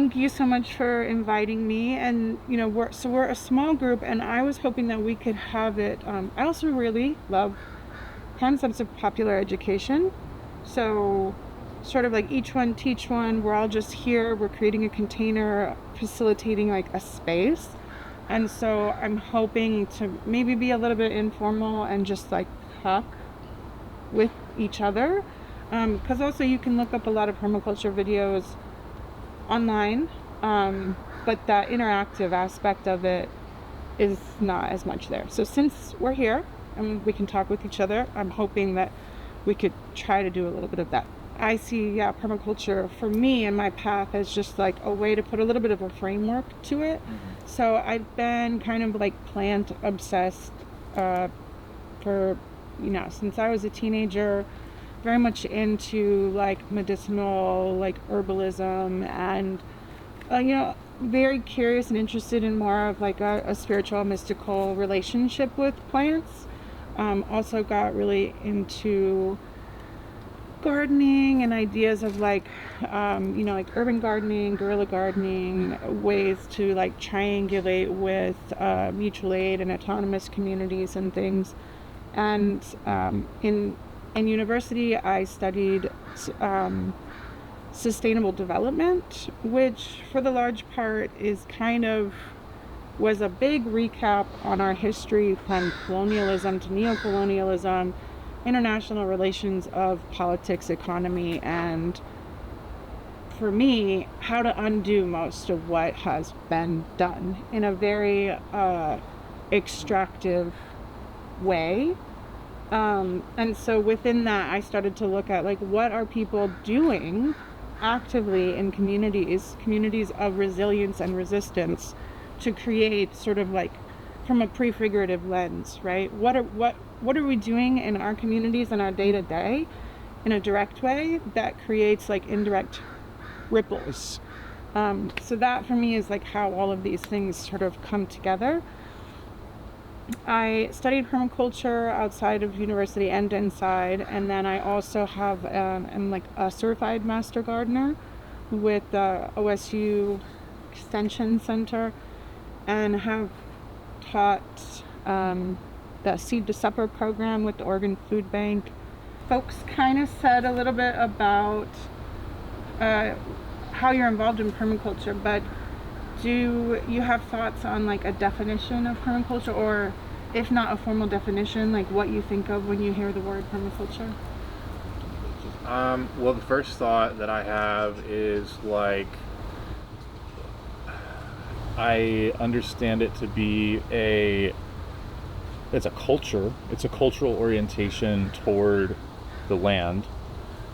thank you so much for inviting me. And we're a small group, and I was hoping that we could have it. I also really love concepts of popular education, so sort of like each one teach one. We're all just here, we're creating a container, facilitating like a space. And so I'm hoping to maybe be a little bit informal and just like talk with each other, because also you can look up a lot of permaculture videos online, but that interactive aspect of it is not as much there. So since we're here and we can talk with each other, I'm hoping that we could try to do a little bit of that. I see, permaculture for me and my path as just like a way to put a little bit of a framework to it. Mm-hmm. So I've been kind of like plant obsessed for, since I was a teenager, very much into like medicinal, like herbalism, and, very curious and interested in more of like a spiritual, mystical relationship with plants. Also got really into gardening and ideas of like like urban gardening, guerrilla gardening, ways to like triangulate with mutual aid and autonomous communities and things. And in university I studied sustainable development, which for the large part is was a big recap on our history from colonialism to neocolonialism, international relations of politics, economy, and for me, how to undo most of what has been done in a very extractive way. And so within that, I started to look at like, what are people doing actively in communities of resilience and resistance, to create sort of like from a prefigurative lens, right? What are we doing in our communities in our day-to-day in a direct way that creates like indirect ripples? So that for me is like how all of these things sort of come together. I studied permaculture outside of university and inside, and then I also am like a certified master gardener with the OSU Extension Center, and have taught the Seed to Supper program with the Oregon Food Bank. Folks kind of said a little bit about how you're involved in permaculture, but do you have thoughts on like a definition of permaculture, or if not a formal definition, like what you think of when you hear the word permaculture? Well, the first thought that I have is like, I understand it to be it's a culture. It's a cultural orientation toward the land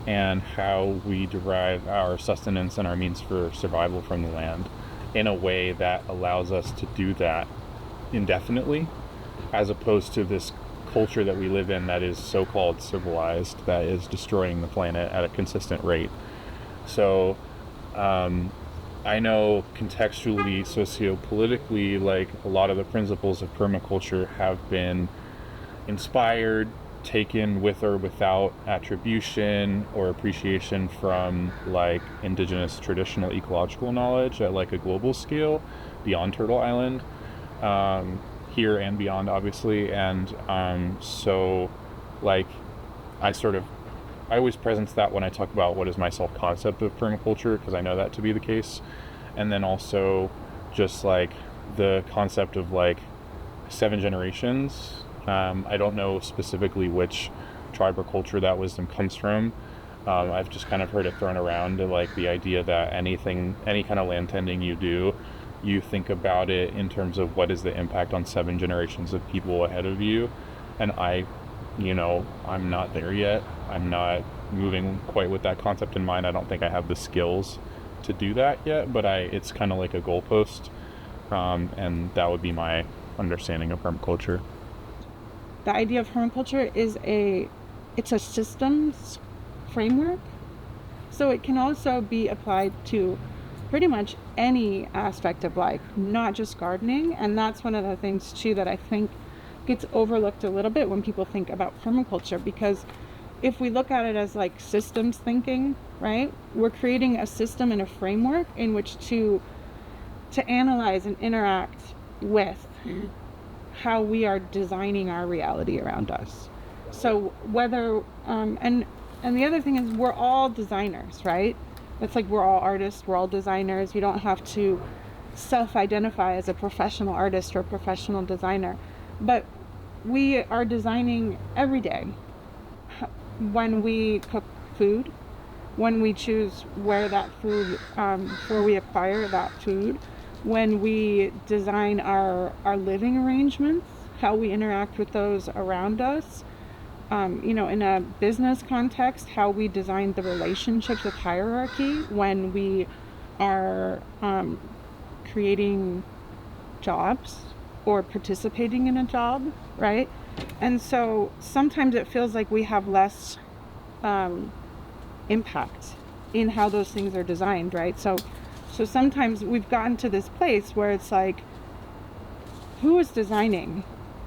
and how we derive our sustenance and our means for survival from the land in a way that allows us to do that indefinitely, as opposed to this culture that we live in that is so-called civilized, that is destroying the planet at a consistent rate. So I know contextually, sociopolitically, like a lot of the principles of permaculture have been inspired, taken with or without attribution or appreciation from like indigenous traditional ecological knowledge at like a global scale beyond Turtle Island, here and beyond, obviously. And so like I always presence that when I talk about what is my self-concept of permaculture, because I know that to be the case. And then also just like the concept of like 7 generations. I don't know specifically which tribe or culture that wisdom comes from. I've just kind of heard it thrown around, like the idea that any kind of land tending you do, you think about it in terms of what is the impact on 7 generations of people ahead of you. And I'm not there yet. I'm not moving quite with that concept in mind. I don't think I have the skills to do that yet, but it's kind of like a goalpost, and that would be my understanding of permaculture. The idea of permaculture is it's a systems framework, so it can also be applied to pretty much any aspect of life, not just gardening. And that's one of the things too that I think gets overlooked a little bit when people think about permaculture, because if we look at it as like systems thinking, right? We're creating a system and a framework in which to analyze and interact with how we are designing our reality around us. So whether and the other thing is we're all designers, right? It's like we're all artists, we're all designers. You don't have to self-identify as a professional artist or a professional designer, but we are designing every day. When we cook food, when we choose where that food, where we acquire that food, when we design our living arrangements, how we interact with those around us, in a business context, how we design the relationships with hierarchy, when we are creating jobs or participating in a job, right? And so sometimes it feels like we have less impact in how those things are designed, right? So sometimes we've gotten to this place where it's like, who is designing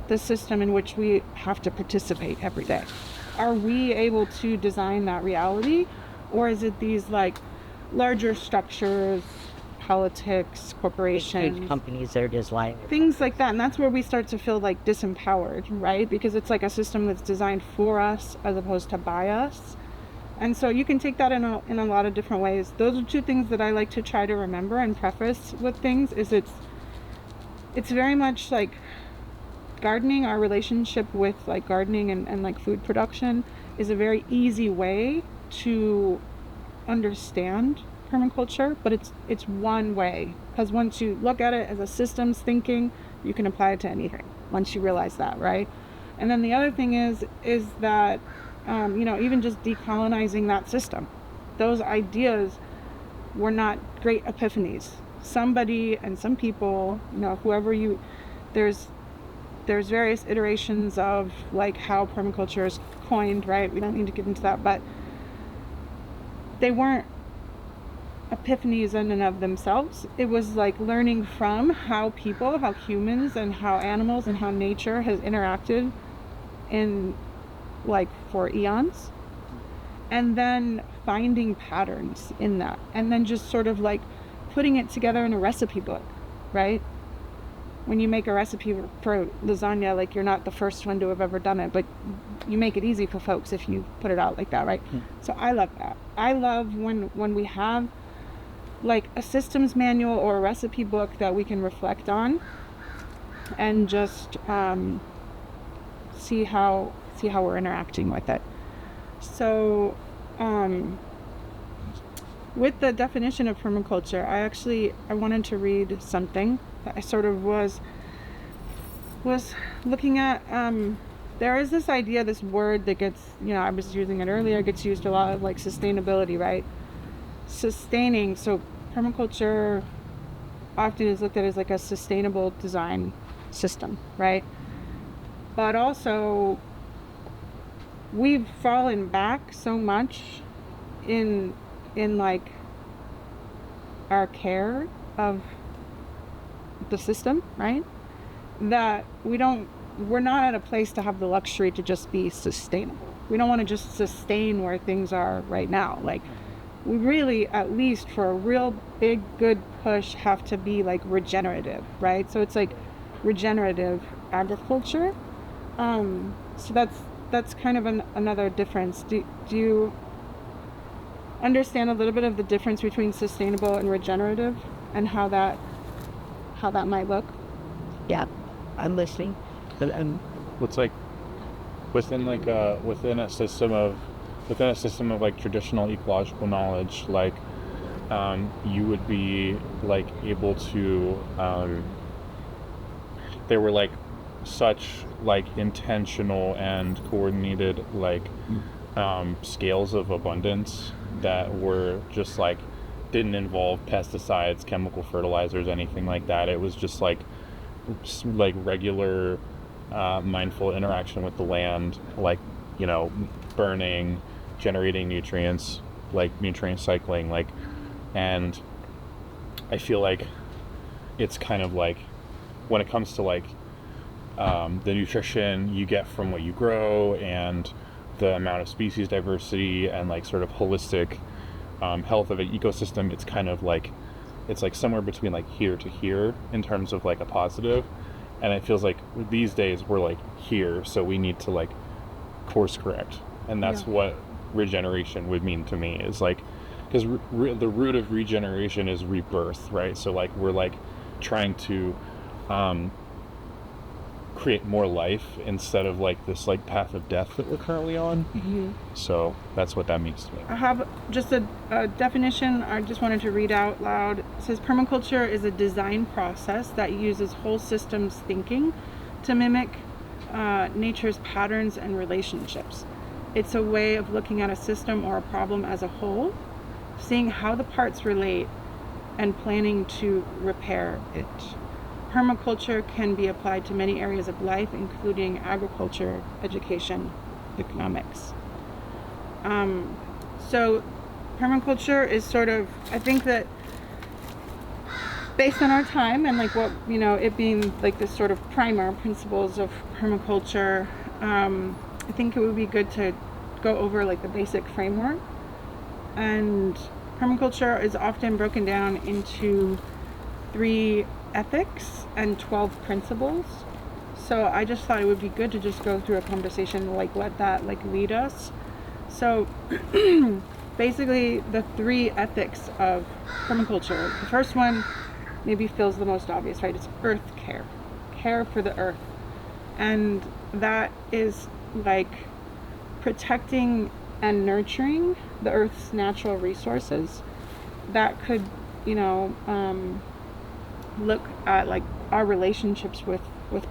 the system in which we have to participate every day? Are we able to design that reality? Or is it these like larger structures, politics, corporations, Huge companies that are designing things like that? And that's where we start to feel like disempowered, right? Because it's like a system that's designed for us as opposed to by us. And so you can take that in a lot of different ways. Those are two things that I like to try to remember and preface with things. Is it's very much like gardening. Our relationship with like gardening and like food production is a very easy way to understand permaculture, but it's one way, because once you look at it as a systems thinking, you can apply it to anything once you realize that, right? And then the other thing is that even just decolonizing that system, those ideas were not great epiphanies. Somebody and some people, whoever there's various iterations of like how permaculture is coined, right? We don't need to get into that, but they weren't epiphanies in and of themselves. It was like learning from how humans and how animals and how nature has interacted in like for eons, and then finding patterns in that, and then just sort of like putting it together in a recipe book, right? When you make a recipe for lasagna, like you're not the first one to have ever done it, but you make it easy for folks if you put it out like that, right? So I love that. I love when we have like a systems manual or a recipe book that we can reflect on and just see how we're interacting with it. So with the definition of permaculture, I wanted to read something that I sort of was looking at. There is this idea, this word that gets, I was using it earlier, gets used a lot, of like sustainability, right? Sustaining. So permaculture often is looked at as like a sustainable design system, right? But also we've fallen back so much in like our care of the system, right? That we're not at a place to have the luxury to just be sustainable. We don't want to just sustain where things are right now. Like we really, at least for a real big good push, have to be like regenerative, right? So it's like regenerative agriculture. So that's kind of another difference. Do you understand a little bit of the difference between sustainable and regenerative, and how that might look? Yeah, I'm listening. But It's like within a system of like traditional ecological knowledge, like you would be like able to there were like such like intentional and coordinated like scales of abundance that were just like didn't involve pesticides, chemical fertilizers, anything like that. It was just like regular mindful interaction with the land, like burning, generating nutrients, like nutrient cycling, like. And I feel like it's kind of like when it comes to like the nutrition you get from what you grow and the amount of species diversity and like sort of holistic health of an ecosystem, it's kind of like, it's like somewhere between like here to here in terms of like a positive. And it feels like these days we're like here, so we need to like course correct. And that's what regeneration would mean to me, is like, because the root of regeneration is rebirth, right? So like we're like trying to create more life instead of like this like path of death that we're currently on. So that's what that means to me. I have just a definition I just wanted to read out loud. It says permaculture is a design process that uses whole systems thinking to mimic nature's patterns and relationships. It's a way of looking at a system or a problem as a whole, seeing how the parts relate, and planning to repair it. Permaculture can be applied to many areas of life, including agriculture, education, economics. So permaculture is sort of, I think that based on our time and like what, you know, it being like this sort of primer principles of permaculture, I think it would be good to go over like the basic framework. And permaculture is often broken down into 3 ethics and 12 principles. So I just thought it would be good to just go through a conversation, like let that like lead us. So basically the 3 ethics of permaculture. The first one maybe feels the most obvious, right? It's earth care, care for the earth. And that is like protecting and nurturing the earth's natural resources. That could, you know, look at like our relationships with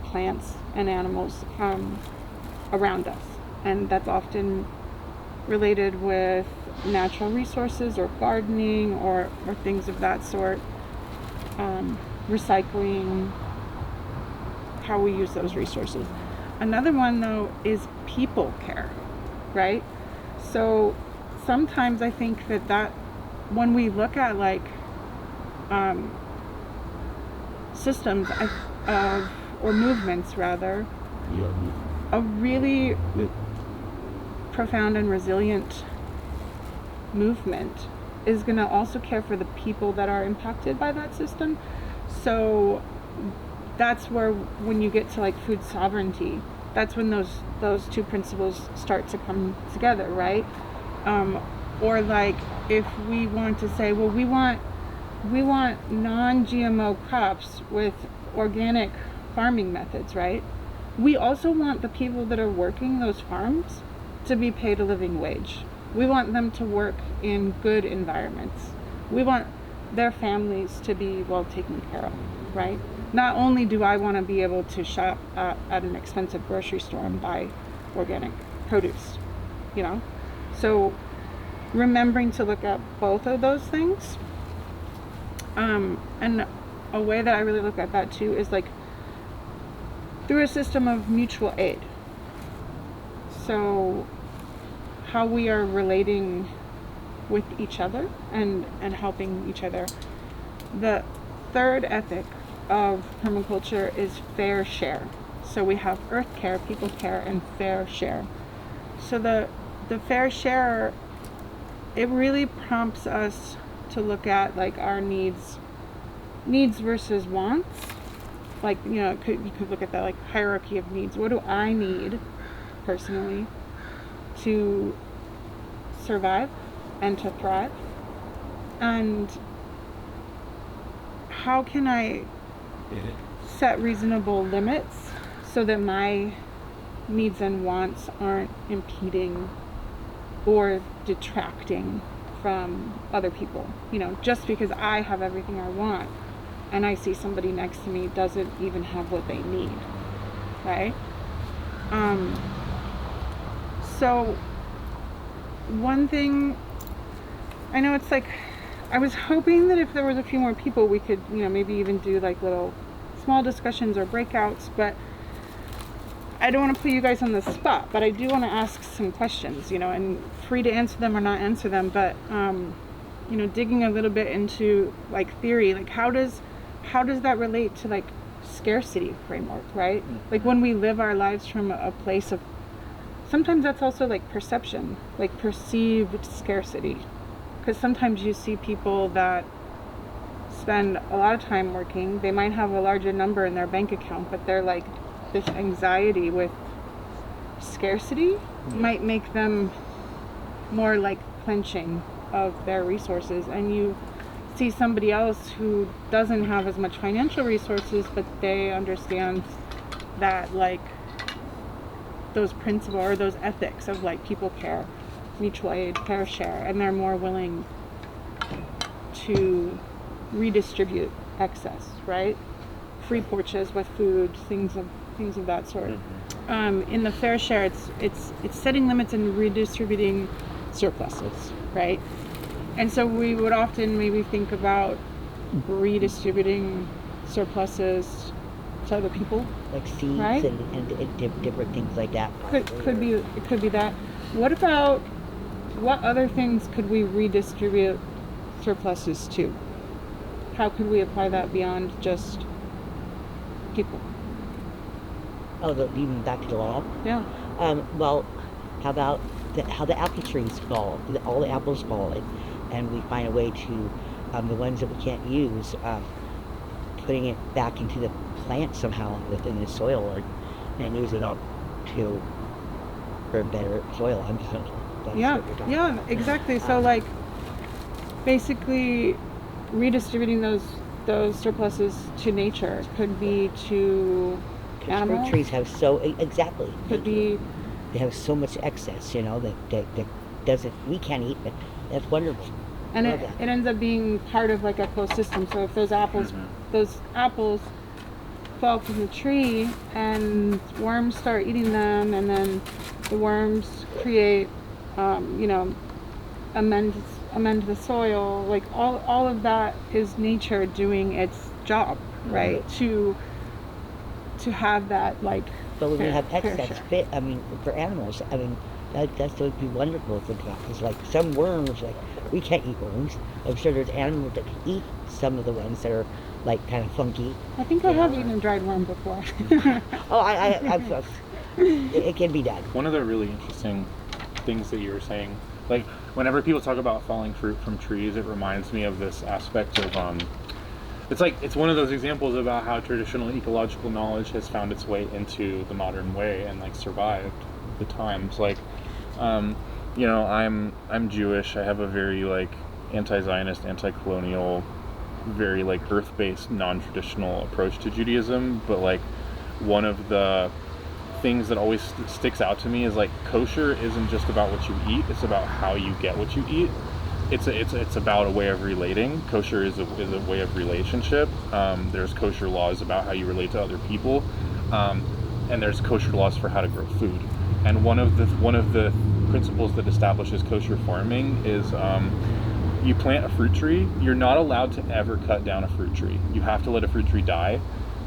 plants and animals around us. And that's often related with natural resources or gardening or things of that sort. Recycling, how we use those resources. Another one though is people care, right? So sometimes I think that when we look at like systems or movements rather, a really profound and resilient movement is going to also care for the people that are impacted by that system. So that's where, when you get to like food sovereignty, that's when those 2 principles start to come together, right? Or like if we want to say, well, we want non-GMO crops with organic farming methods, right? We also want the people that are working those farms to be paid a living wage. We want them to work in good environments. We want their families to be well taken care of, right? Not only do I want to be able to shop at an expensive grocery store and buy organic produce, you know? So remembering to look at both of those things. And a way that I really look at that too is like through a system of mutual aid. So how we are relating with each other and helping each other. The 3rd ethic of permaculture is fair share. So we have earth care, people care, and fair share. So the fair share, it really prompts us to look at like our needs versus wants. Like, you know, you could look at that like hierarchy of needs. What do I need personally to survive and to thrive? And how can I set reasonable limits so that my needs and wants aren't impeding or detracting from other people? You know, just because I have everything I want and I see somebody next to me doesn't even have what they need, right? So one thing, I know it's like, I was hoping that if there was a few more people we could, you know, maybe even do like little small discussions or breakouts, but I don't want to put you guys on the spot, but I do want to ask some questions, you know, and free to answer them or not answer them, but you know, digging a little bit into like theory, like how does that relate to like scarcity framework, right? Like when we live our lives from a place of sometimes that's also like perception, like perceived scarcity. Because sometimes you see people that spend a lot of time working, they might have a larger number in their bank account, but they're like, this anxiety with scarcity might make them more like clenching of their resources. And you see somebody else who doesn't have as much financial resources, but they understand that like those principles or those ethics of like people care, mutual aid, fair share, and they're more willing to redistribute excess, right? Free porches with food, things of that sort. In the fair share, it's setting limits and redistributing surpluses, right? And so we would often maybe think about redistributing surpluses to other people, like seeds, right? and different things like that. Could be that. What other things could we redistribute surpluses to? How could we apply that beyond just people? Oh, even back to the law. Yeah. Well, how about how the apple trees fall? All the apples fall, and we find a way to the ones that we can't use, putting it back into the plant somehow within the soil, and use it up for better soil. Yeah, exactly. So like, basically, redistributing those surpluses to nature could be to animals. Fruit trees have exactly. Could be. They have so much excess, that doesn't, we can't eat, but that's wonderful. And it ends up being part of like a ecosystem. So if those apples fall from the tree and worms start eating them, and then the worms create, amend the soil, like all of that is nature doing its job, right? To have that like. But when we have excess for animals, that would be wonderful to think about. Because like some worms, like we can't eat worms. I'm sure there's animals that can eat some of the ones that are like kind of funky. I think I have eaten a dried worm before. I've it can be done. One of the really interesting things that you were saying, like whenever people talk about falling fruit from trees, it reminds me of this aspect of it's one of those examples about how traditional ecological knowledge has found its way into the modern way and like survived the times. Like, I'm Jewish. I have a very like anti-Zionist, anti-colonial, very like earth-based, non-traditional approach to Judaism. But like one of the things that always sticks out to me is like kosher isn't just about what you eat; it's about how you get what you eat. It's about a way of relating. Kosher is a way of relationship. There's kosher laws about how you relate to other people, and there's kosher laws for how to grow food. And one of the principles that establishes kosher farming is you plant a fruit tree. You're not allowed to ever cut down a fruit tree. You have to let a fruit tree die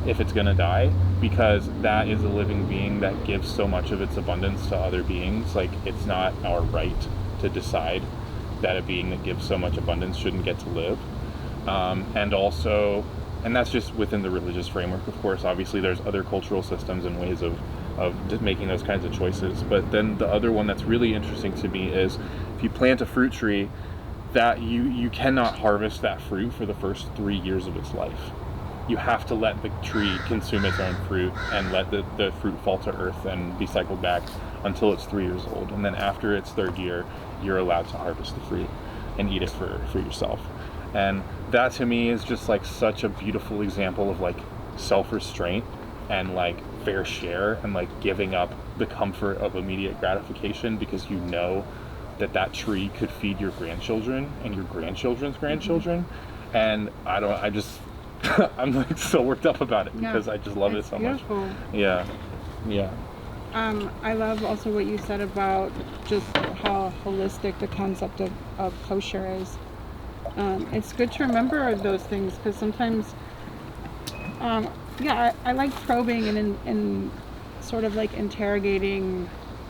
if it's gonna die, because that is a living being that gives so much of its abundance to other beings. Like, it's not our right to decide that a being that gives so much abundance shouldn't get to live. And that's just within the religious framework, of course. Obviously there's other cultural systems and ways of just making those kinds of choices. But then the other one that's really interesting to me is if you plant a fruit tree, that you cannot harvest that fruit for the first 3 years of its life. You have to let the tree consume its own fruit and let the fruit fall to earth and be cycled back until it's 3 years old. And then after its third year, you're allowed to harvest the fruit and eat it for yourself. And that to me is just like such a beautiful example of like self-restraint and like fair share and like giving up the comfort of immediate gratification, because you know that tree could feed your grandchildren and your grandchildren's grandchildren. And I'm like so worked up about it because I just love it so beautiful. much. Yeah. I love also what you said about just how holistic the concept of kosher is. It's good to remember those things, because sometimes, I like probing and sort of like interrogating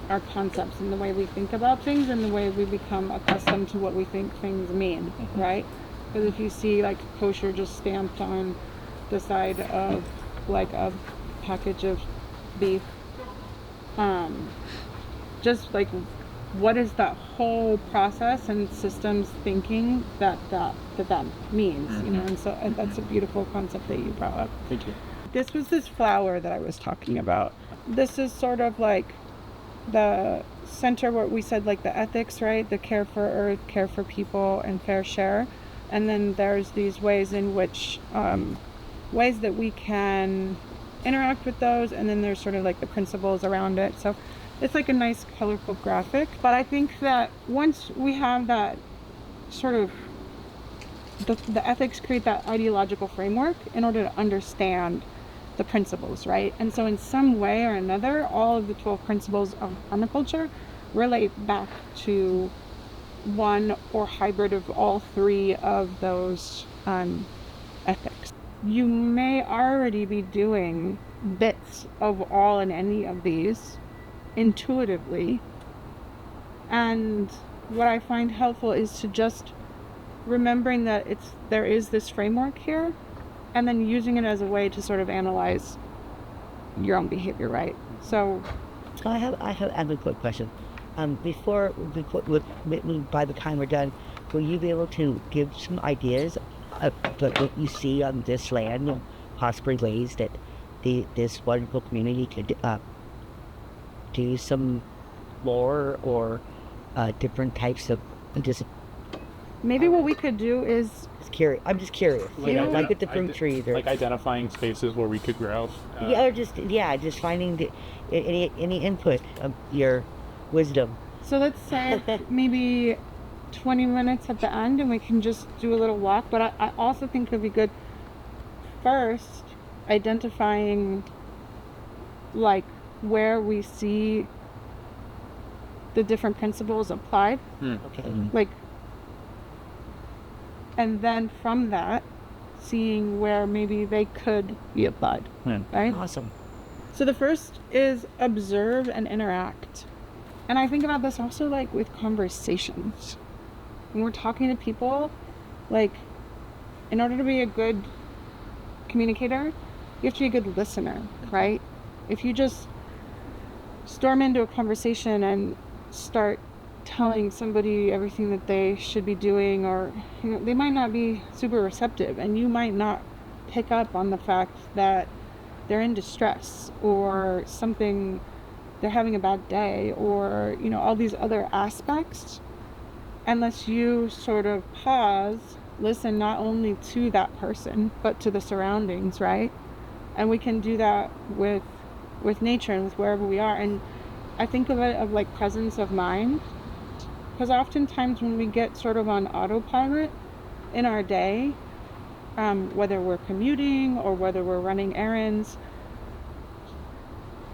our concepts and the way we think about things and the way we become accustomed to what we think things mean, right? Because if you see like kosher just stamped on the side of like a package of beef, just like what is that whole process and systems thinking that means, you know. And so that's a beautiful concept that you brought up. Thank you. This was this flower that I was talking about. This is sort of like the center, what we said, like the ethics, right? The care for earth, care for people, and fair share. And then there's these ways in which ways that we can interact with those, and then there's sort of like the principles around it. So it's like a nice colorful graphic. But I think that once we have that sort of the ethics create that ideological framework in order to understand the principles, right? And so in some way or another, all of the 12 principles of permaculture relate back to one or hybrid of all three of those ethics. You may already be doing bits of all and any of these intuitively, and what I find helpful is to just remembering that there is this framework here, and then using it as a way to sort of analyze your own behavior, right? So I have a quick question. Before by the time we're done, will you be able to give some ideas of what you see on this land, and possibly ways that this wonderful community could do some more or different types of just Maybe what we could do is curious. I'm just curious. Like with the fruit trees, or like identifying spaces where we could grow. or just finding any input of your wisdom. So let's say maybe 20 minutes at the end, and we can just do a little walk. But I also think it would be good first identifying like where we see the different principles applied. Okay. Like, and then from that, seeing where maybe they could be applied. Right? Awesome. So the first is observe and interact. And I think about this also like with conversations. When we're talking to people, like, in order to be a good communicator, you have to be a good listener, right? If you just storm into a conversation and start telling somebody everything that they should be doing, or they might not be super receptive, and you might not pick up on the fact that they're in distress or something, they're having a bad day, or all these other aspects, unless you sort of pause, listen not only to that person but to the surroundings, right? And we can do that with nature and with wherever we are. And I think of it of like presence of mind, because oftentimes when we get sort of on autopilot in our day, whether we're commuting or whether we're running errands,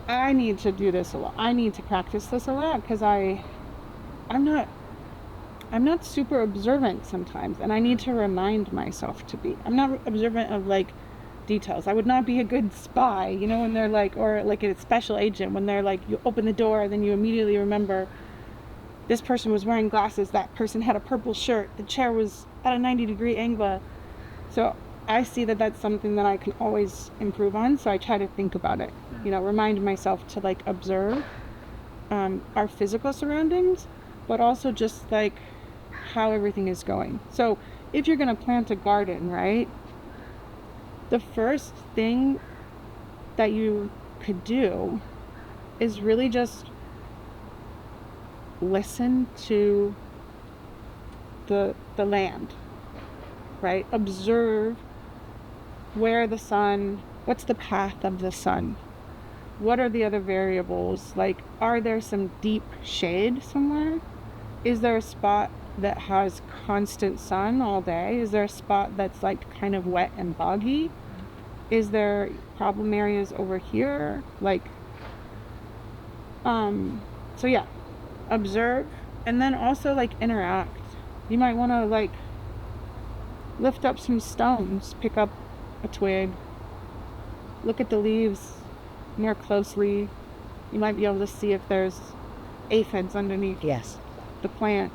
I need to do this a lot. I need to practice this a lot, because I'm not super observant sometimes, and I need to remind myself to be. I'm not observant of like details. I would not be a good spy, when they're like, or like a special agent, when they're like, you open the door, then you immediately remember this person was wearing glasses, that person had a purple shirt, the chair was at a 90-degree angle. So I see that that's something that I can always improve on, so I try to think about it, remind myself to like observe our physical surroundings, but also just like how everything is going. So if you're going to plant a garden, right, the first thing that you could do is really just listen to the land, right? Observe what's the path of the sun? What are the other variables? Like, are there some deep shade somewhere? Is there a spot that has constant sun all day? Is there a spot that's like kind of wet and boggy? Is there problem areas over here? Like, so yeah, observe, and then also like interact. You might want to like lift up some stones, pick up a twig, look at the leaves more closely. You might be able to see if there's aphids underneath the plant,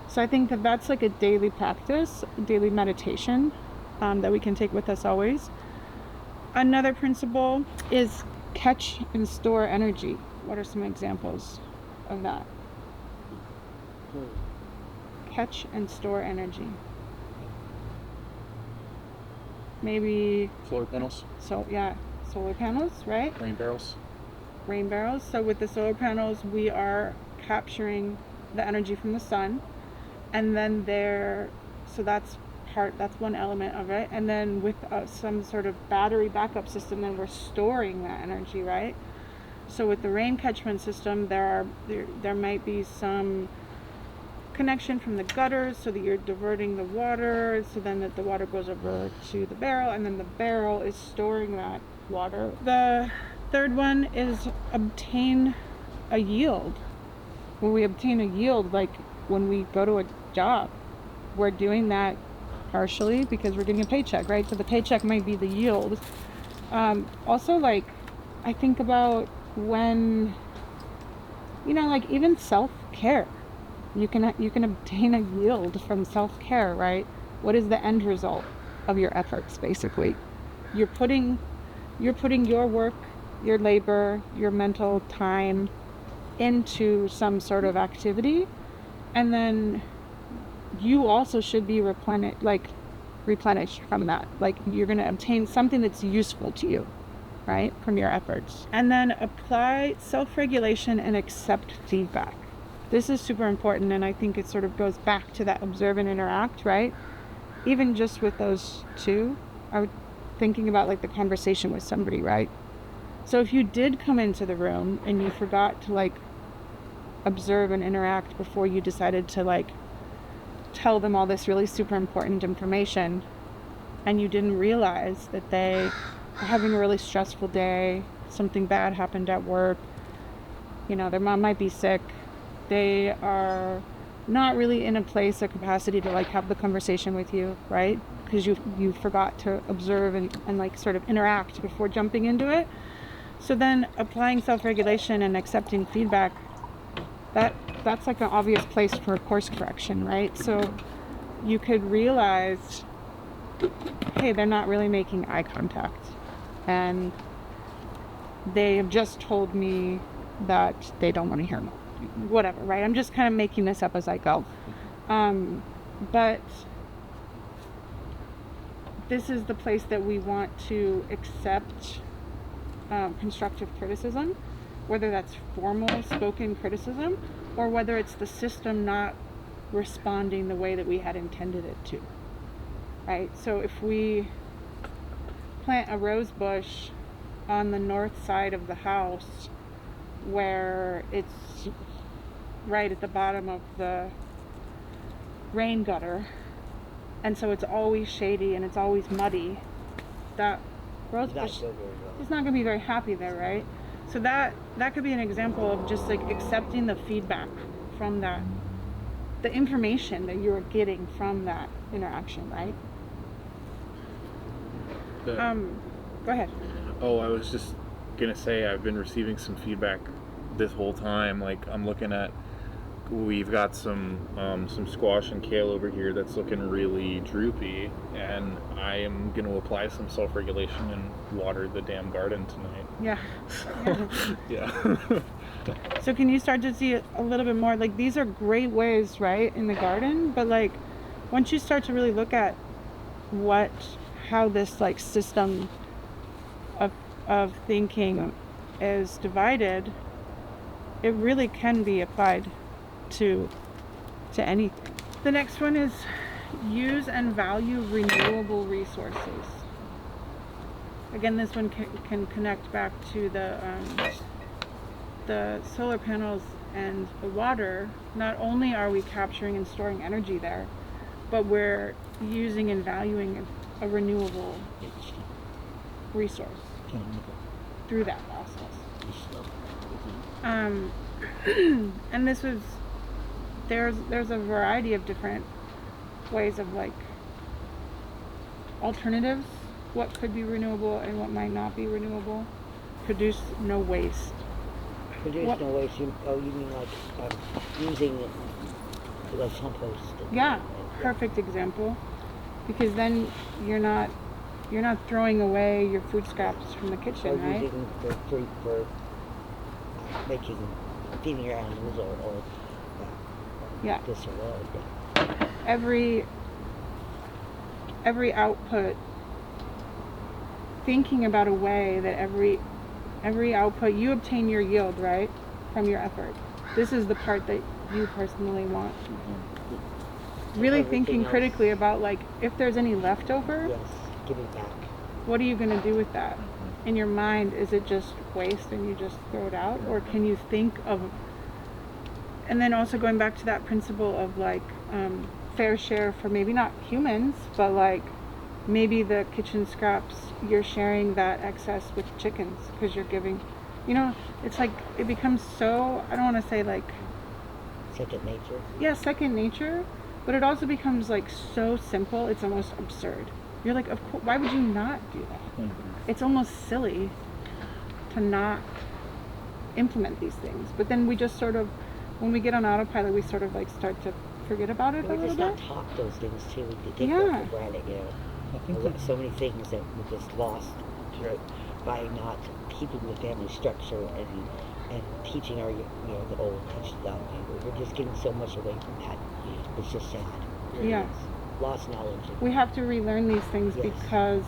So I think that that's like a daily practice, a daily meditation that we can take with us always. Another principle is catch and store energy. What are some examples? of that. Catch and store energy. Maybe Solar panels, solar panels, right? rain barrels. Rain barrels. So with the solar panels, we are capturing the energy from the sun, and then that's one element of it. And then with some sort of battery backup system, then we're storing that energy, right? So with the rain catchment system, there might be some connection from the gutters so that you're diverting the water, so then that the water goes over to the barrel, and then the barrel is storing that water. The third one is obtain a yield. When we obtain a yield, like when we go to a job, we're doing that partially because we're getting a paycheck, right? So the paycheck might be the yield. Also, like, I think about when, like even self-care. You can obtain a yield from self-care, right? What is the end result of your efforts? Basically, you're putting your work, your labor, your mental time into some sort of activity, and then you also should be replenished from that. Like, you're going to obtain something that's useful to you, right, from your efforts. And then apply self-regulation and accept feedback. This is super important, and I think it sort of goes back to that observe and interact, right? Even just with those two, I was thinking about like the conversation with somebody, right? So if you did come into the room and you forgot to like observe and interact before you decided to like tell them all this really super important information, and you didn't realize that they are having a really stressful day, something bad happened at work, their mom might be sick, they are not really in a place or capacity to like have the conversation with you, right? Because you forgot to observe and like sort of interact before jumping into it. So then applying self-regulation and accepting feedback, that's like an obvious place for course correction, right? So you could realize, hey, they're not really making eye contact, and they have just told me that they don't want to hear me. Whatever, right? I'm just kind of making this up as I go. But this is the place that we want to accept constructive criticism, whether that's formal spoken criticism or whether it's the system not responding the way that we had intended it to, right? So if we plant a rose bush on the north side of the house where it's right at the bottom of the rain gutter, and so it's always shady and it's always muddy, that rose bush is not going to be very happy there, right? So that could be an example of just like accepting the feedback from that, the information that you're getting from that interaction, right? Go ahead. Oh, I was just gonna say I've been receiving some feedback this whole time. Like, I'm looking at, we've got some squash and kale over here that's looking really droopy, and I am going to apply some self-regulation and water the damn garden tonight. Yeah. So, yeah. So can you start to see a little bit more, like, these are great ways, right, in the garden, but like once you start to really look at how this like system of thinking is divided, it really can be applied to anything. The next one is use and value renewable resources. Again, this one can connect back to the solar panels and the water. Not only are we capturing and storing energy there, but we're using and valuing a renewable resource through that process. And this was, there's a variety of different ways of like alternatives, what could be renewable and what might not be renewable. Produce no waste. Produce no waste. You mean like using it like compost? Yeah, perfect example. Because then you're not throwing away your food scraps from the kitchen, or right? Using for making feeding your animals or Yeah. this or that. Every output, thinking about a way that every output, you obtain your yield, right, from your effort. This is the part that you personally want. Really Everything thinking else. critically about, like, if there's any leftover, Yes, give it back. what are you going to do with that? In your mind, is it just waste and you just throw it out? Or can you think of, and then also going back to that principle of, like, fair share for maybe not humans, but like maybe the kitchen scraps, you're sharing that excess with chickens because you're giving, it's like, it becomes so, I don't want to say like, Second nature. yeah, second nature, but it also becomes like so simple, it's almost absurd. You're like, of course, why would you not do that? It's almost silly to not implement these things. But then we just sort of, when we get on autopilot, we sort of like start to forget about it a We're little just not bit. taught those things too. We take Yeah. them for granted, I think There's so many things that we just lost by not keeping the family structure and teaching our, the old, teach the young. We're just giving so much away from that. It's just sad. It Yeah. is. Lost knowledge. We have to relearn these things Yes. because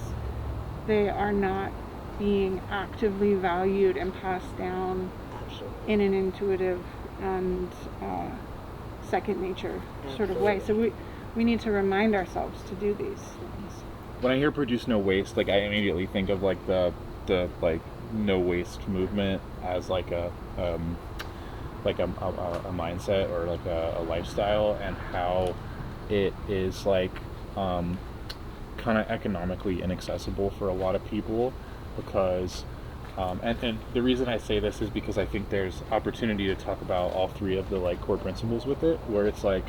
they are not being actively valued and passed down Absolutely. in an intuitive and second nature sort of way. So we need to remind ourselves to do these things. when I hear produce no waste, like I immediately think of like the like no waste movement as like a mindset or like a lifestyle, and how it is like kind of economically inaccessible for a lot of people, because and the reason I say this is because I think there's opportunity to talk about all three of the like core principles with it, where it's like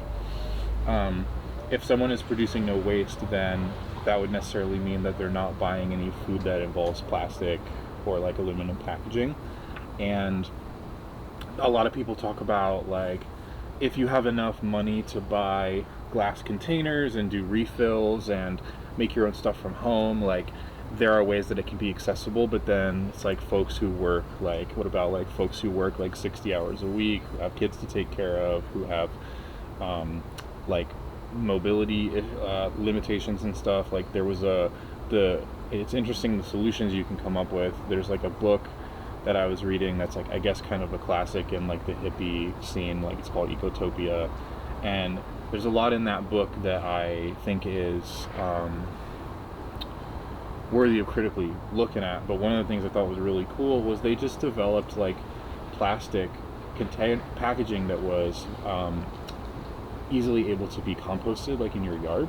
if someone is producing no waste, then that would necessarily mean that they're not buying any food that involves plastic or like aluminum packaging. And a lot of people talk about like, if you have enough money to buy glass containers and do refills and make your own stuff from home, like there are ways that it can be accessible. But then it's like folks who work, like what about like folks who work like 60 hours a week, who have kids to take care of, who have like mobility limitations and stuff. Like there was it's interesting the solutions you can come up with. There's like a book that I was reading that's like, I guess kind of a classic in like the hippie scene, like it's called Ecotopia, and there's a lot in that book that I think is worthy of critically looking at. But one of the things I thought was really cool was they just developed like plastic packaging that was easily able to be composted like in your yard,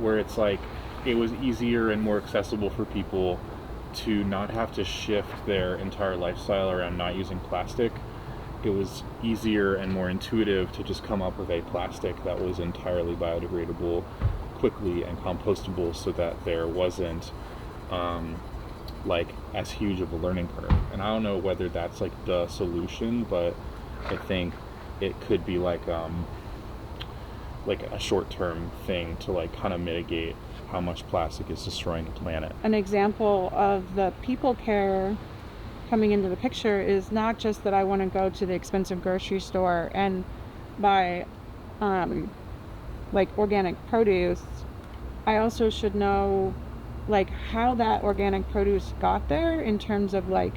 where it's like it was easier and more accessible for people to not have to shift their entire lifestyle around not using plastic. It was easier and more intuitive to just come up with a plastic that was entirely biodegradable quickly and compostable, so that there wasn't like as huge of a learning curve. And I don't know whether that's like the solution, but I think it could be like a short-term thing to like kind of mitigate how much plastic is destroying the planet. An example of the people care coming into the picture is not just that I want to go to the expensive grocery store and buy like organic produce. I also should know like how that organic produce got there, in terms of like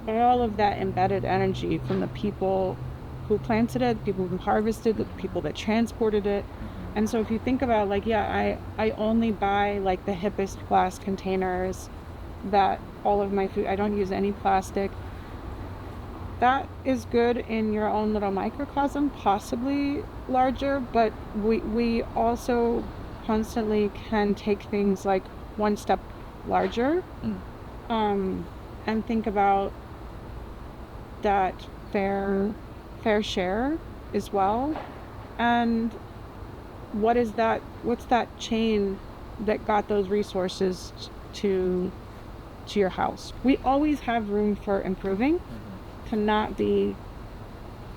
all of that embedded energy from the people who planted it, people who harvested, the people that transported it. And so if you think about like, yeah, I only buy like the hippest glass containers, that all of my food, I don't use any plastic. That is good in your own little microcosm, possibly larger, but we also constantly can take things like one step larger, and think about that fair share as well. And what's that chain that got those resources to your house? We always have room for improving, to not be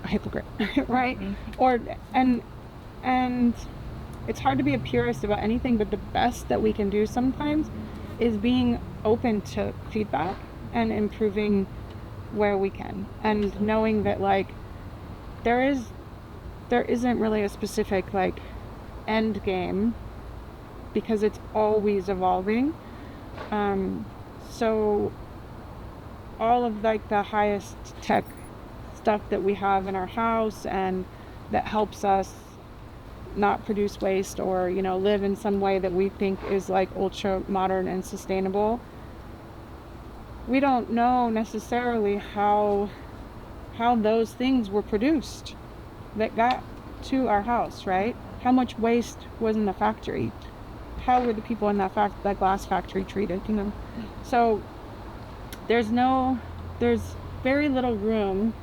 a hypocrite, right? And it's hard to be a purist about anything, but the best that we can do sometimes is being open to feedback and improving where we can, and knowing that like there isn't really a specific like end game, because it's always evolving. So all of like the highest tech stuff that we have in our house and that helps us not produce waste or, you know, live in some way that we think is like ultra modern and sustainable, we don't know necessarily how those things were produced that got to our house, right? How much waste was in the factory? How were the people in that glass factory treated, you know? So there's very little room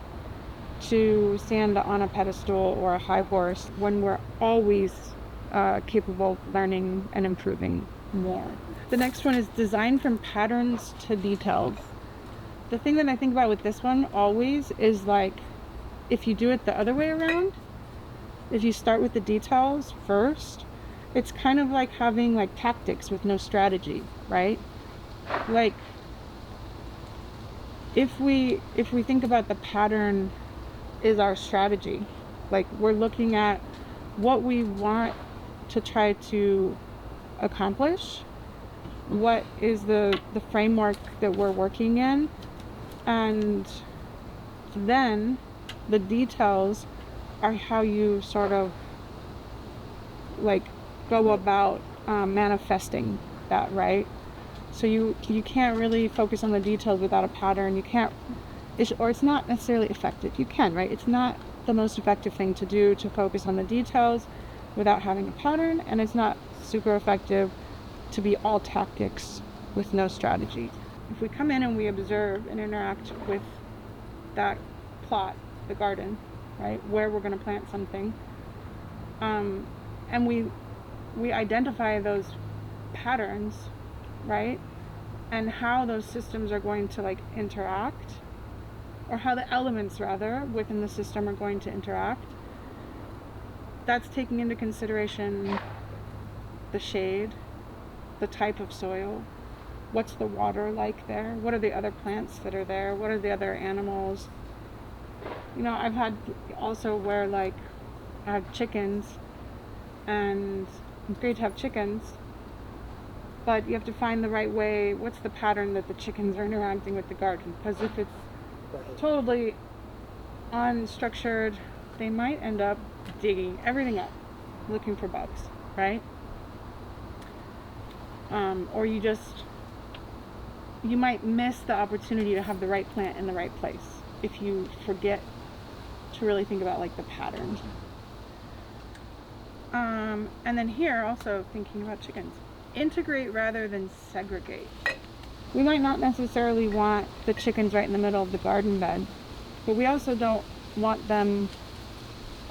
to stand on a pedestal or a high horse when we're always capable of learning and improving more. The next one is design from patterns to details. The thing that I think about with this one always is like, if you do it the other way around, if you start with the details first, it's kind of like having like tactics with no strategy, right? Like if we think about the pattern is our strategy, like we're looking at what we want to try to accomplish, what is the framework that we're working in, and then the details are how you sort of like go about manifesting that, right? So you can't really focus on the details without a pattern. You can't, it's not necessarily effective. You can, right? It's not the most effective thing to do to focus on the details without having a pattern, and it's not super effective to be all tactics with no strategy. If we come in and we observe and interact with that plot, the garden, right, where we're going to plant something, and we identify those patterns, right, and how those systems are going to like interact, or how the elements rather within the system are going to interact. That's taking into consideration the shade, the type of soil, what's the water like there, what are the other plants that are there, what are the other animals. You know, I've had also where like I have chickens, and it's great to have chickens, but you have to find the right way. What's the pattern that the chickens are interacting with the garden? Because if it's totally unstructured, they might end up digging everything up, looking for bugs, right? Or you might miss the opportunity to have the right plant in the right place if you forget to really think about like the patterns. And then here also thinking about chickens, integrate rather than segregate. We might not necessarily want the chickens right in the middle of the garden bed, but we also don't want them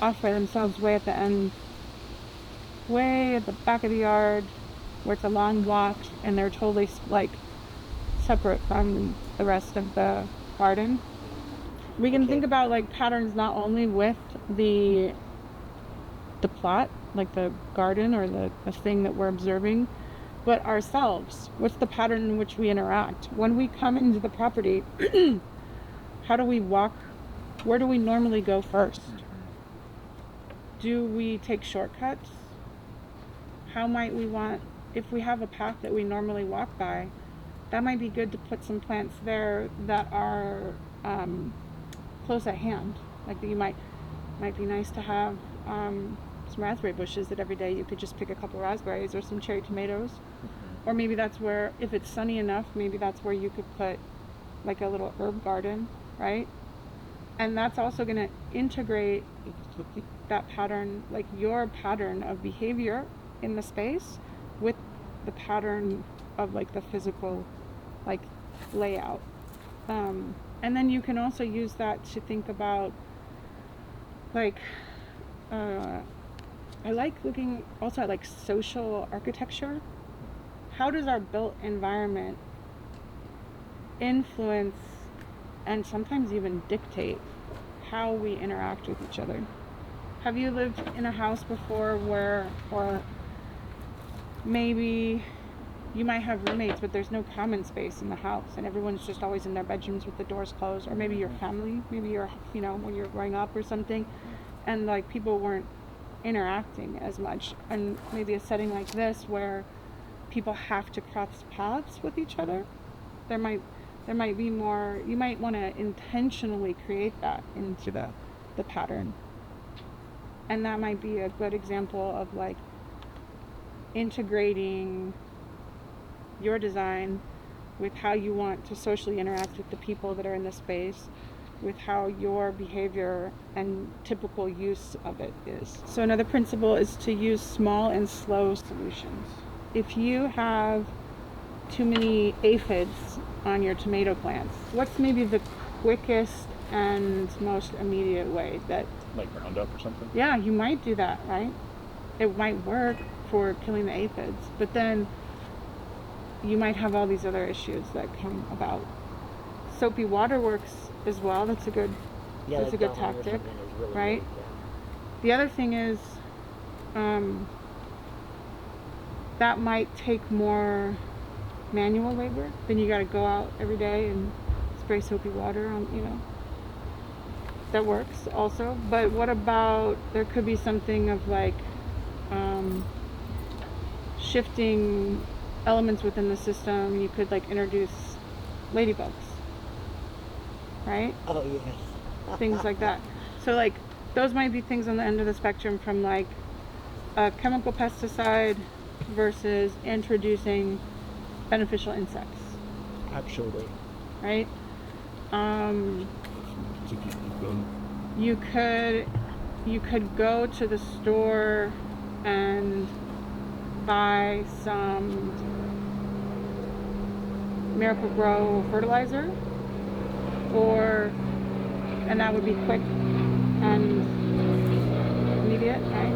off by themselves way at the end, way at the back of the yard, where it's a long walk and they're totally like separate from the rest of the garden. We can think about like patterns not only with the plot, like the garden or the thing that we're observing, but ourselves. What's the pattern in which we interact? When we come into the property, how do we walk? Where do we normally go first? Do we take shortcuts? How might we want, if we have a path that we normally walk by, that might be good to put some plants there that are close at hand. Like you might be nice to have some raspberry bushes that every day you could just pick a couple raspberries or some cherry tomatoes. Or maybe that's where, if it's sunny enough, maybe that's where you could put like a little herb garden, right? And that's also going to integrate that pattern, like your pattern of behavior in the space with the pattern of like the physical like layout. And then you can also use that to think about like I like looking also at like social architecture. How does our built environment influence and sometimes even dictate how we interact with each other? Have you lived in a house before where, or maybe you might have roommates, but there's no common space in the house, and everyone's just always in their bedrooms with the doors closed. Or maybe your family, maybe you're, when you're growing up or something, and like people weren't interacting as much. And maybe a setting like this where people have to cross paths with each other, there might be more. You might want to intentionally create that into the pattern, and that might be a good example of like integrating your design with how you want to socially interact with the people that are in the space, with how your behavior and typical use of it is. So another principle is to use small and slow solutions. If you have too many aphids on your tomato plants, what's maybe the quickest and most immediate way that... Like Roundup or something? Yeah, you might do that, right? It might work for killing the aphids, but then you might have all these other issues that come about. Soapy water works as well. That's a good tactic, really right? Good, The other thing is that might take more manual labor. Then you got to go out every day and spray soapy water on, that works also. But what about, there could be something of like shifting elements within the system. You could like introduce ladybugs, right? Oh yes. Things like that. So like those might be things on the end of the spectrum from like a chemical pesticide versus introducing beneficial insects. Absolutely. Right? You could go to the store and buy some Miracle Grow fertilizer, and that would be quick and immediate, right?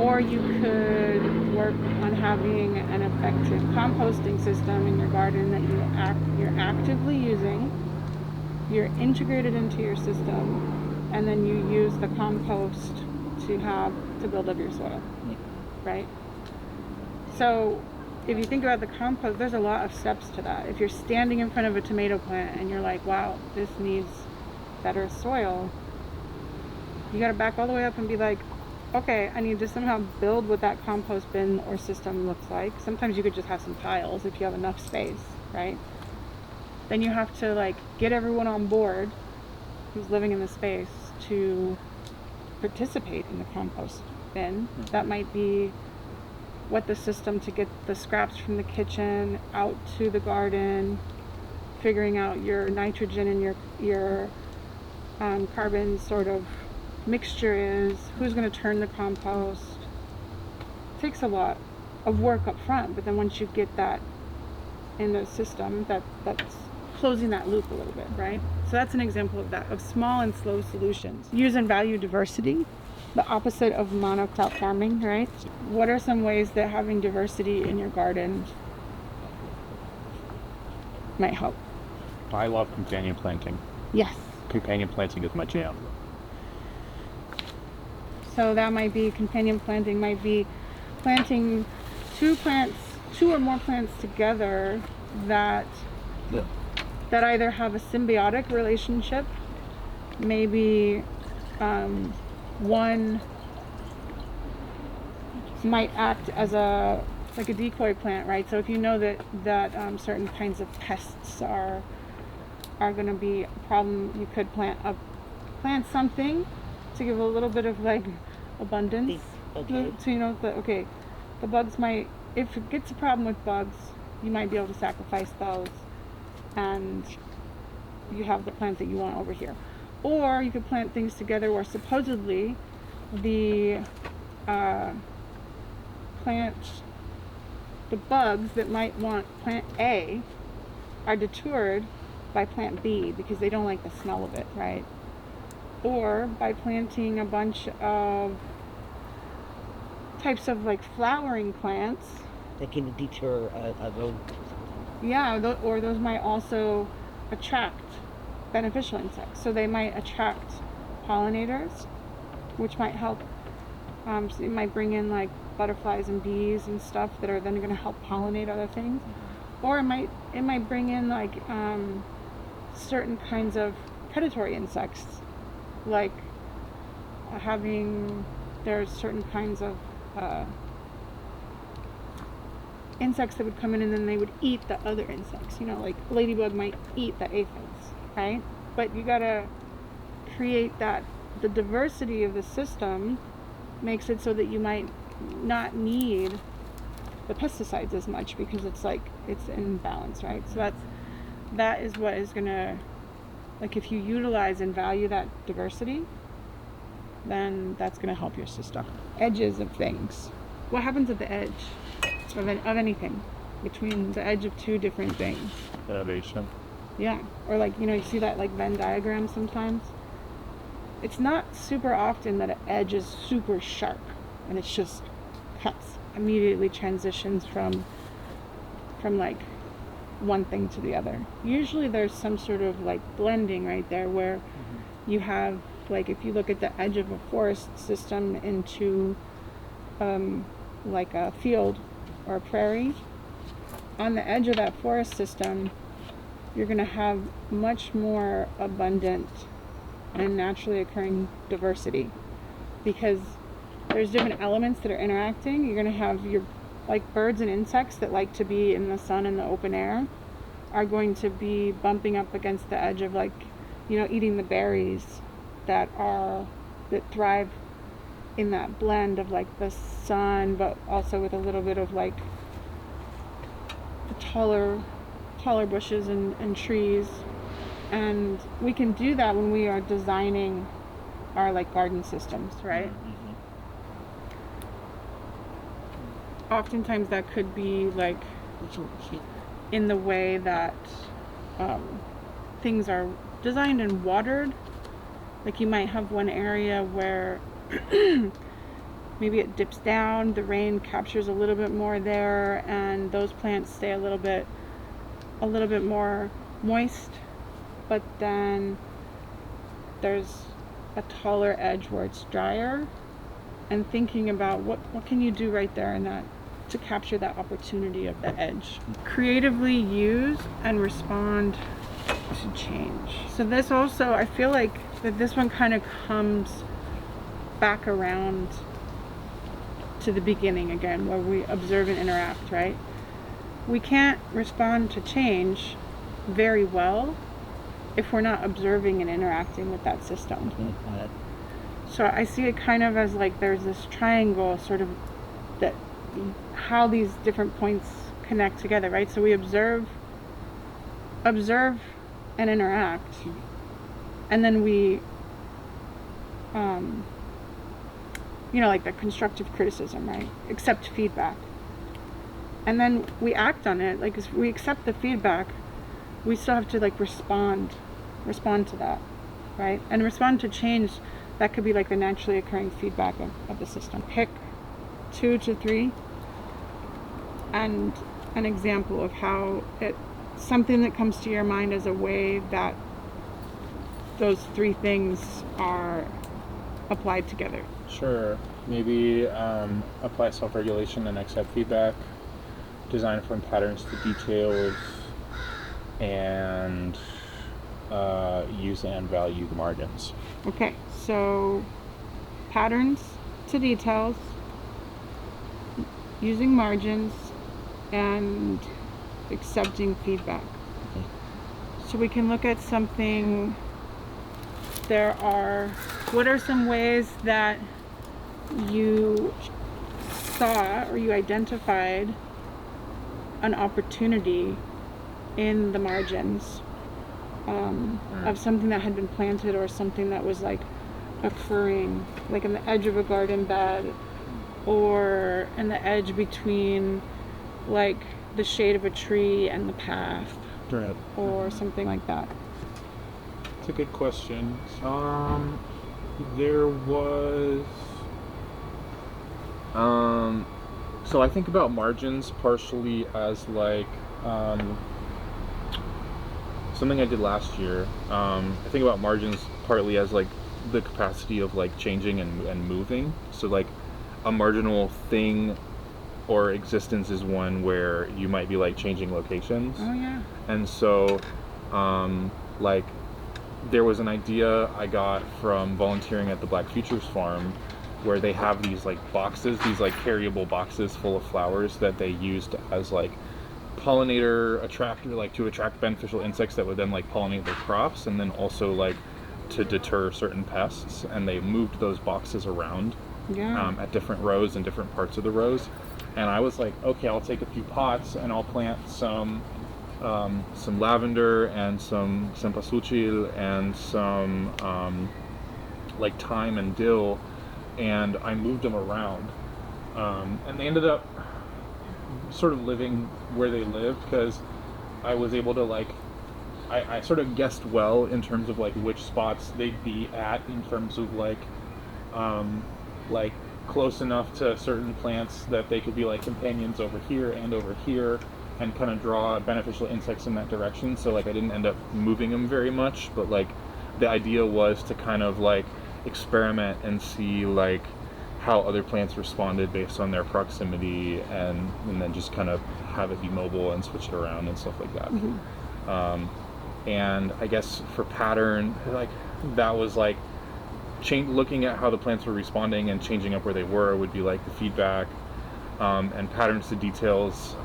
Or you could work on having an effective composting system in your garden that you're actively using, you're integrated into your system, and then you use the compost to build up your soil, right? So if you think about the compost, there's a lot of steps to that. If you're standing in front of a tomato plant and you're like, wow, this needs better soil, you got to back all the way up and be like, okay, I need to somehow build what that compost bin or system looks like. Sometimes you could just have some tiles if you have enough space, right? Then you have to like get everyone on board who's living in the space to participate in the compost bin. That might be what the system to get the scraps from the kitchen out to the garden, figuring out your nitrogen and your carbon sort of mixture is, who's going to turn the compost. It takes a lot of work up front, but then once you get that in the system, that's closing that loop a little bit, right? So that's an example of that, of small and slow solutions. Use and value diversity, the opposite of monocrop farming, right? What are some ways that having diversity in your garden might help? I love companion planting. Yes. Companion planting is my jam. So that might be companion planting, might be planting two or more plants together that either have a symbiotic relationship, maybe one might act as a decoy plant, right? So if you know that certain kinds of pests are going to be a problem, you could plant something to give a little bit of like abundance. Okay. So you know the bugs might, if it gets a problem with bugs, you might be able to sacrifice those, and you have the plant that you want over here. Or you could plant things together where supposedly the bugs that might want plant A are deterred by plant B because they don't like the smell of it, right? Or by planting a bunch of types of like flowering plants That can deter a rodent. Yeah, or those might also attract beneficial insects. So they might attract pollinators, which might help So you might bring in like butterflies and bees and stuff that are then going to help pollinate other things. Or it might bring in like certain kinds of predatory insects, like there's certain kinds of insects that would come in and then they would eat the other insects. Like ladybug might eat the aphids, right? But you gotta create that. The diversity of the system makes it so that you might not need the pesticides as much because it's in balance, right? So that is what is gonna, like, if you utilize and value that diversity, then that's gonna help your system. Edges of things. What happens at the edge of anything, between the edge of two different things? Elevation. Yeah, or like, you see that like Venn diagram sometimes? It's not super often that an edge is super sharp and it's just cuts, immediately transitions from like one thing to the other. Usually there's some sort of like blending right there where you have, like, if you look at the edge of a forest system into like a field or a prairie, on the edge of that forest system you're going to have much more abundant and naturally occurring diversity because there's different elements that are interacting. You're going to have your, like, birds and insects that like to be in the sun and the open air are going to be bumping up against the edge of, like, eating the berries that thrive in that blend of like the sun, but also with a little bit of like the taller bushes and trees. And we can do that when we are designing our like garden systems, right? Oftentimes that could be like in the way that things are designed and watered. Like you might have one area where maybe it dips down, the rain captures a little bit more there, and those plants stay a little bit more moist. But then there's a taller edge where it's drier, and thinking about what can you do right there in that to capture that opportunity of the edge. Creatively use and respond to change. So this also, I feel like that this one kind of comes back around to the beginning again, where we observe and interact, right? We can't respond to change very well if we're not observing and interacting with that system. So I see it kind of as like there's this triangle sort of that how these different points connect together, right? So we observe and interact, and then we like the constructive criticism, right? Accept feedback. And then we act on it. Like, if we accept the feedback, we still have to like respond to that, right? And respond to change, that could be like the naturally occurring feedback of the system. Pick 2 to 3 and an example of how something that comes to your mind as a way that those 3 things are applied together. Sure. Maybe apply self-regulation and accept feedback, design from patterns to details, and use and value the margins. Okay, so patterns to details, using margins, and accepting feedback. Okay. So we can look at something. What are some ways that you saw or you identified an opportunity in the margins of something that had been planted or something that was like occurring, like in the edge of a garden bed or in the edge between like the shade of a tree and the path, or something like that? It's a good question. There was so I think about margins partially as like something I did last year. I think about margins partly as like the capacity of like changing and moving. So like a marginal thing or existence is one where you might be like changing locations. Oh yeah. And so, like, there was an idea I got from volunteering at the Black Futures Farm, where they have these like boxes, these like carryable boxes full of flowers that they used as like pollinator attractor, like to attract beneficial insects that would then like pollinate their crops, and then also like to deter certain pests. And they moved those boxes around at different rows and different parts of the rows. And I was like, okay, I'll take a few pots and I'll plant some lavender and some cempasúchil and some like thyme and dill, and I moved them around, and they ended up sort of living where they lived, because I was able to like I sort of guessed well in terms of like which spots they'd be at, in terms of like close enough to certain plants that they could be like companions over here, and kind of draw beneficial insects in that direction. So like I didn't end up moving them very much, but like the idea was to kind of like experiment and see like how other plants responded based on their proximity, and then just kind of have it be mobile and switch it around and stuff like that. And I guess for pattern, like that was like looking at how the plants were responding and changing up where they were would be like the feedback, and patterns to details.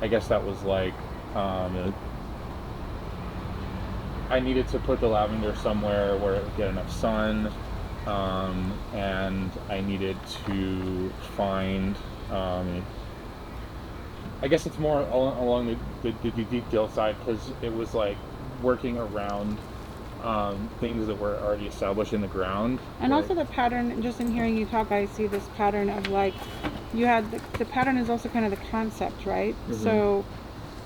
I guess that was like I needed to put the lavender somewhere where it would get enough sun, and I needed to find I guess it's more along the detail side, because it was like working around things that were already established in the ground. And also the pattern, just in hearing you talk, I see this pattern of like, you had, the pattern is also kind of the concept, right? So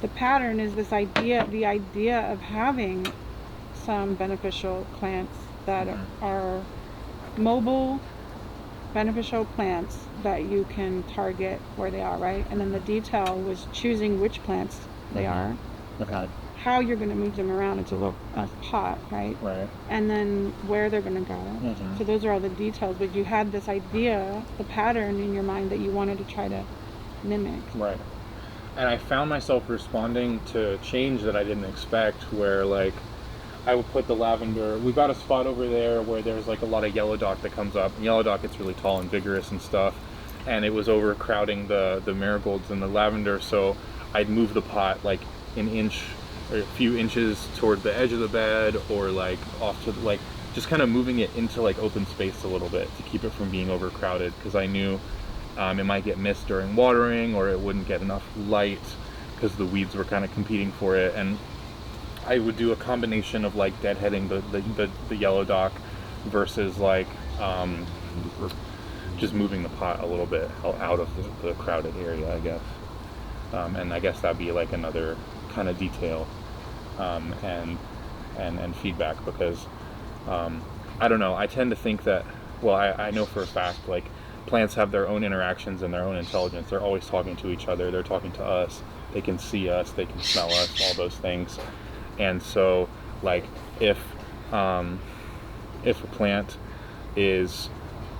the pattern is this idea, the idea of having some beneficial plants that are mobile, beneficial plants that you can target where they are, right? And then the detail was choosing which plants they are. How you're going to move them around into a pot, right? And then where they're going to go. So those are all the details, but you had this idea, the pattern in your mind that you wanted to try to mimic. Right. And I found myself responding to change that I didn't expect, where like I would put the lavender, we've got a spot over there where there's like a lot of yellow dock that comes up. And yellow dock gets really tall and vigorous and stuff, and it was overcrowding the marigolds and the lavender, so I'd move the pot like an inch or a few inches toward the edge of the bed, or like off to like just kind of moving it into like open space a little bit to keep it from being overcrowded, because I knew it might get missed during watering, or it wouldn't get enough light because the weeds were kind of competing for it. And I would do a combination of like deadheading the yellow dock versus like just moving the pot a little bit out of the crowded area, I guess. And I guess that'd be like another kind of detail and feedback, because I don't know, I tend to think that, well, I know for a fact like plants have their own interactions and their own intelligence. They're always talking to each other, they're talking to us, they can see us, they can smell us, all those things. And so like if a plant is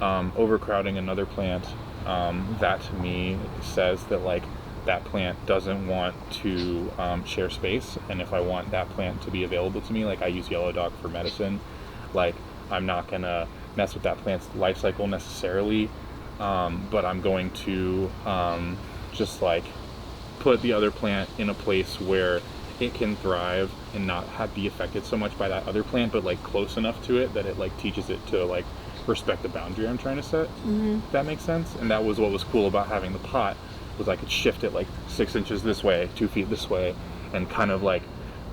overcrowding another plant, that to me says that like that plant doesn't want to share space. And if I want that plant to be available to me, like I use yellow dock for medicine, like I'm not gonna mess with that plant's life cycle necessarily, but I'm going to just like put the other plant in a place where it can thrive and not be affected so much by that other plant, but like close enough to it that it like teaches it to like respect the boundary I'm trying to set. If that makes sense. And that was what was cool about having the pot, was I could shift it like 6 inches this way, 2 feet this way, and kind of like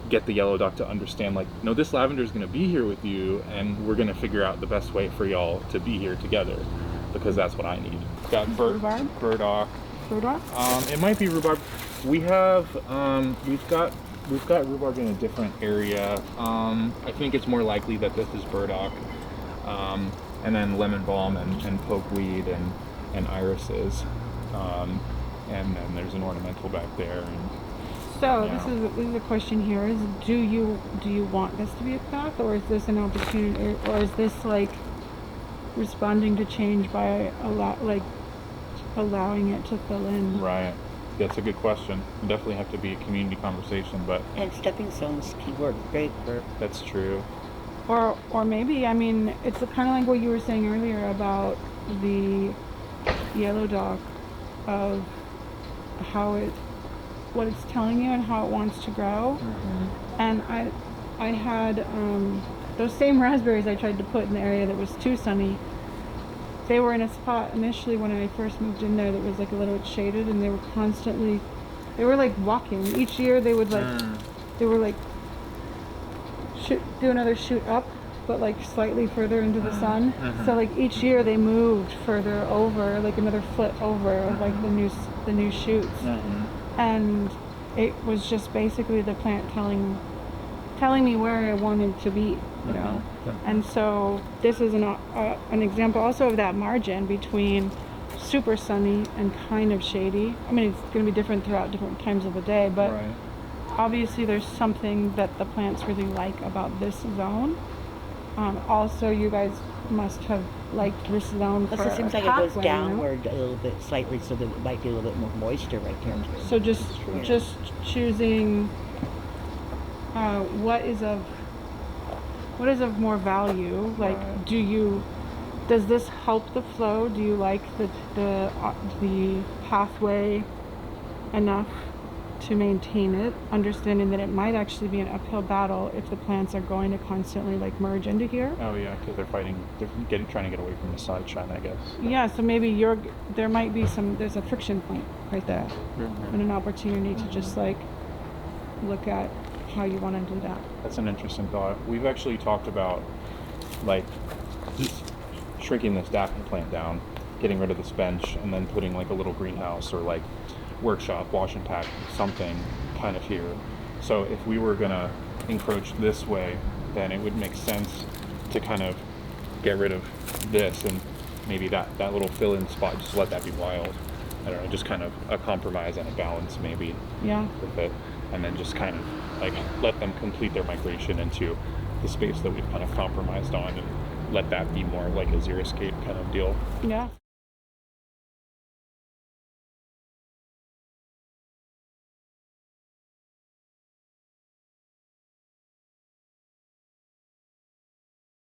get the yellow dock to understand like, no, this lavender is going to be here with you, and we're going to figure out the best way for y'all to be here together, because that's what I need. Got burdock. Burdock? It might be rhubarb. We have we've got rhubarb in a different area. I think it's more likely that this is burdock, and then lemon balm and pokeweed and irises, and then there's an ornamental back there. And, so this is a question here: is do you want this to be a path, or is this an opportunity, or is this like responding to change by allowing it to fill in. Right. That's a good question. It definitely have to be a community conversation, but And stepping stones, keyword, great word. that's true. Or maybe, I mean, it's kind of like what you were saying earlier about the yellow dog, of what it's telling you and how it wants to grow. And I had those same raspberries I tried to put in the area that was too sunny. They were in a spot initially when I first moved in there that was like a little bit shaded, and they were like walking. Each year they would do another shoot up, but like slightly further into the sun. So like each year they moved further over, like another foot over of like the new shoots. And it was just basically the plant telling me where I wanted to be, you know. And so this is an example also of that margin between super sunny and kind of shady. I mean, it's going to be different throughout different times of the day, but obviously there's something that the plants really like about this zone. Also, you guys must have liked this zone for Plus, it seems like it pathway, goes you know? downward a little bit slightly, so that it might be a little bit more moisture right there. So just choosing what is of more value. Like, does this help the flow? Do you like the pathway enough to maintain it, understanding that it might actually be an uphill battle if the plants are going to constantly like merge into here? Oh yeah, because they're trying to get away from the sunshine, I guess. Yeah, so maybe there might be there's a friction point right there, and an opportunity to just like look at how you want to do that. That's an interesting thought. We've actually talked about like just shrinking this daphne plant down, getting rid of this bench, and then putting like a little greenhouse or like workshop, wash and pack, something kind of here. So if we were gonna encroach this way, then it would make sense to kind of get rid of this, and maybe that little fill-in spot, just let that be wild. I don't know, just kind of a compromise and a balance maybe with it, and then just kind of like let them complete their migration into the space that we've kind of compromised on, and let that be more like a xeriscape kind of deal. Yeah.